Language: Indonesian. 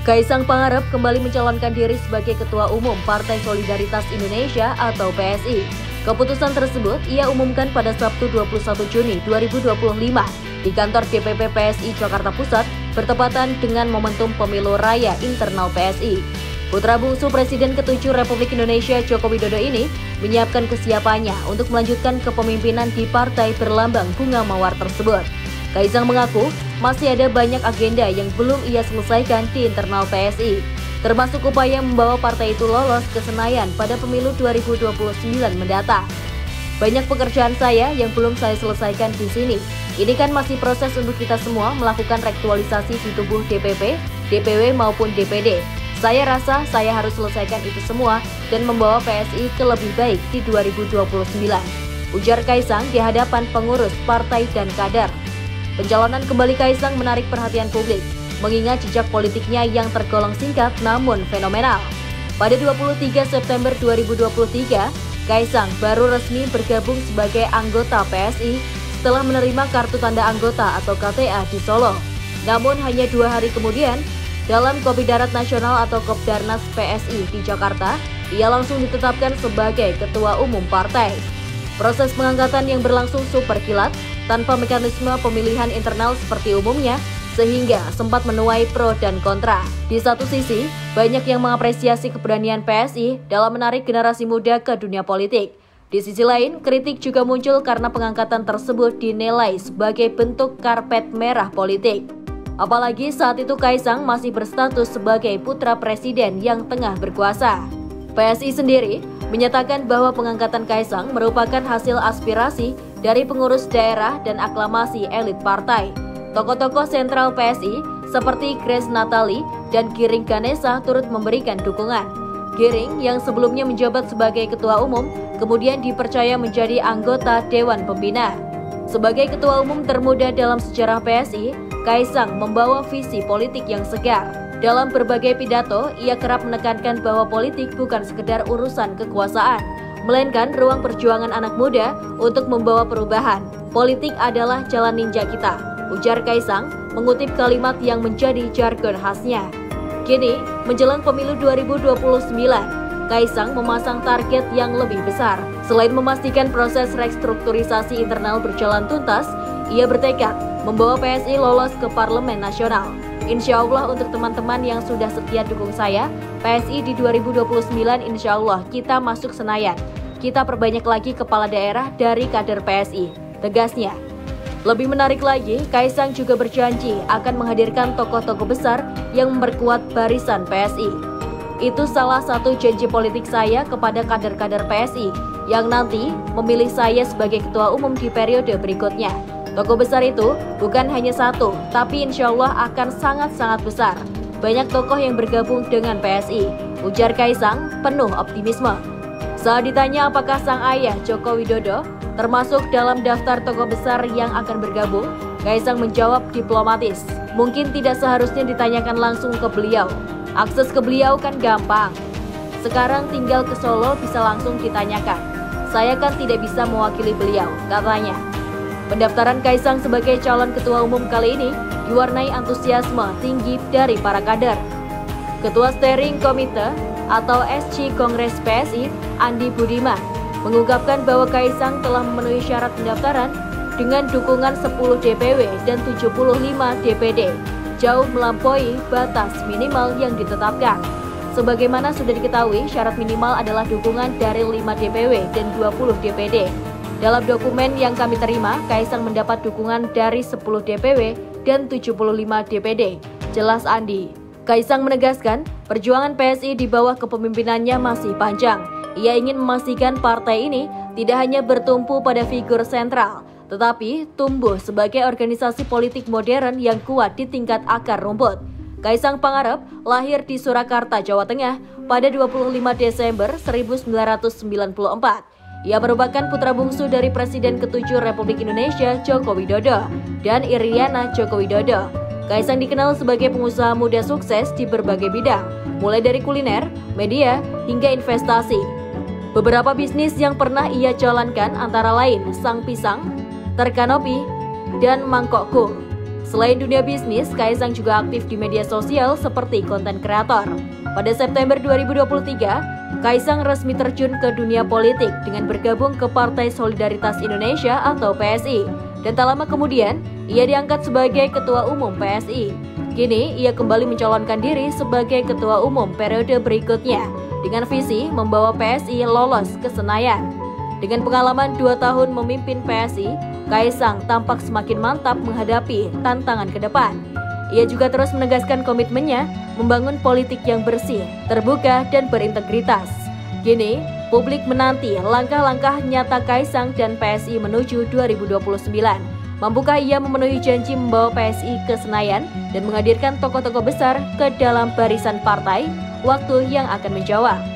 Kaisang Pangarep kembali mencalonkan diri sebagai Ketua Umum Partai Solidaritas Indonesia atau PSI. Keputusan tersebut ia umumkan pada Sabtu 21 Juni 2025 di kantor DPP PSI Jakarta Pusat bertepatan dengan momentum pemilu raya internal PSI. Putra bungsu Presiden ke-7 Republik Indonesia Joko Widodo ini menyiapkan kesiapannya untuk melanjutkan kepemimpinan di partai berlambang bunga mawar tersebut. Kaisang mengaku masih ada banyak agenda yang belum ia selesaikan di internal PSI, termasuk upaya membawa partai itu lolos ke Senayan pada pemilu 2029 mendatang. Banyak pekerjaan saya yang belum saya selesaikan di sini. Ini kan masih proses untuk kita semua melakukan rektualisasi di tubuh DPP, DPW maupun DPD. Saya rasa saya harus selesaikan itu semua dan membawa PSI ke lebih baik di 2029. Ujar Kaisang di hadapan pengurus partai dan kader. Pencalonan kembali Kaisang menarik perhatian publik, mengingat jejak politiknya yang tergolong singkat namun fenomenal. Pada 23 September 2023, Kaisang baru resmi bergabung sebagai anggota PSI setelah menerima kartu tanda anggota atau KTA di Solo. Namun hanya 2 hari kemudian, dalam Kopi Darat Nasional atau Kopdarnas PSI di Jakarta, ia langsung ditetapkan sebagai Ketua Umum Partai. Proses pengangkatan yang berlangsung super kilat, tanpa mekanisme pemilihan internal seperti umumnya, sehingga sempat menuai pro dan kontra. Di satu sisi, banyak yang mengapresiasi keberanian PSI dalam menarik generasi muda ke dunia politik. Di sisi lain, kritik juga muncul karena pengangkatan tersebut dinilai sebagai bentuk karpet merah politik. Apalagi saat itu Kaisang masih berstatus sebagai putra presiden yang tengah berkuasa. PSI sendiri menyatakan bahwa pengangkatan Kaisang merupakan hasil aspirasi dari pengurus daerah dan aklamasi elit partai. Tokoh-tokoh sentral PSI seperti Grace Natali dan Giring Ganesa turut memberikan dukungan. Giring yang sebelumnya menjabat sebagai ketua umum kemudian dipercaya menjadi anggota Dewan Pembina. Sebagai ketua umum termuda dalam sejarah PSI, Kaisang membawa visi politik yang segar. Dalam berbagai pidato, ia kerap menekankan bahwa politik bukan sekedar urusan kekuasaan, melainkan ruang perjuangan anak muda untuk membawa perubahan. Politik adalah jalan ninja kita, ujar Kaisang, mengutip kalimat yang menjadi jargon khasnya. Kini, menjelang pemilu 2029, Kaisang memasang target yang lebih besar. Selain memastikan proses restrukturisasi internal berjalan tuntas, ia bertekad membawa PSI lolos ke Parlemen Nasional. Insya Allah untuk teman-teman yang sudah setia dukung saya, PSI di 2029 insya Allah kita masuk Senayan. Kita perbanyak lagi kepala daerah dari kader PSI, tegasnya. Lebih menarik lagi, Kaisang juga berjanji akan menghadirkan tokoh-tokoh besar yang memperkuat barisan PSI. Itu salah satu janji politik saya kepada kader-kader PSI yang nanti memilih saya sebagai ketua umum di periode berikutnya. Tokoh besar itu bukan hanya satu, tapi insya Allah akan sangat-sangat besar. Banyak tokoh yang bergabung dengan PSI, ujar Kaisang penuh optimisme. Saat ditanya apakah sang ayah Joko Widodo termasuk dalam daftar tokoh besar yang akan bergabung, Kaisang menjawab diplomatis. Mungkin tidak seharusnya ditanyakan langsung ke beliau. Akses ke beliau kan gampang. Sekarang tinggal ke Solo bisa langsung ditanyakan. Saya kan tidak bisa mewakili beliau, katanya. Pendaftaran Kaisang sebagai calon ketua umum kali ini diwarnai antusiasme tinggi dari para kader. Ketua Steering Committee atau SC Kongres PSI, Andi Budiman, mengungkapkan bahwa Kaisang telah memenuhi syarat pendaftaran dengan dukungan 10 DPW dan 75 DPD, jauh melampaui batas minimal yang ditetapkan. Sebagaimana sudah diketahui, syarat minimal adalah dukungan dari 5 DPW dan 20 DPD. Dalam dokumen yang kami terima, Kaisang mendapat dukungan dari 10 DPW dan 75 DPD, jelas Andi. Kaisang menegaskan, perjuangan PSI di bawah kepemimpinannya masih panjang. Ia ingin memastikan partai ini tidak hanya bertumpu pada figur sentral, tetapi tumbuh sebagai organisasi politik modern yang kuat di tingkat akar rumput. Kaisang Pangarep lahir di Surakarta, Jawa Tengah pada 25 Desember 1994. Ia merupakan putra bungsu dari Presiden ke-7 Republik Indonesia Joko Widodo dan Iriana Joko Widodo. Kaisang dikenal sebagai pengusaha muda sukses di berbagai bidang, mulai dari kuliner, media, hingga investasi. Beberapa bisnis yang pernah ia jalankan antara lain Sang Pisang, Terkanopi, dan Mangkokku. Selain dunia bisnis, Kaisang juga aktif di media sosial seperti konten kreator. Pada September 2023, Kaisang resmi terjun ke dunia politik dengan bergabung ke Partai Solidaritas Indonesia atau PSI. Dan tak lama kemudian, ia diangkat sebagai Ketua Umum PSI. Kini, ia kembali mencalonkan diri sebagai Ketua Umum periode berikutnya dengan visi membawa PSI lolos ke Senayan. Dengan pengalaman 2 tahun memimpin PSI, Kaisang tampak semakin mantap menghadapi tantangan ke depan. Ia juga terus menegaskan komitmennya membangun politik yang bersih, terbuka, dan berintegritas. Kini, publik menanti langkah-langkah nyata Kaisang dan PSI menuju 2029. Mampukah ia memenuhi janji membawa PSI ke Senayan dan menghadirkan tokoh-tokoh besar ke dalam barisan partai? Waktu yang akan menjawab.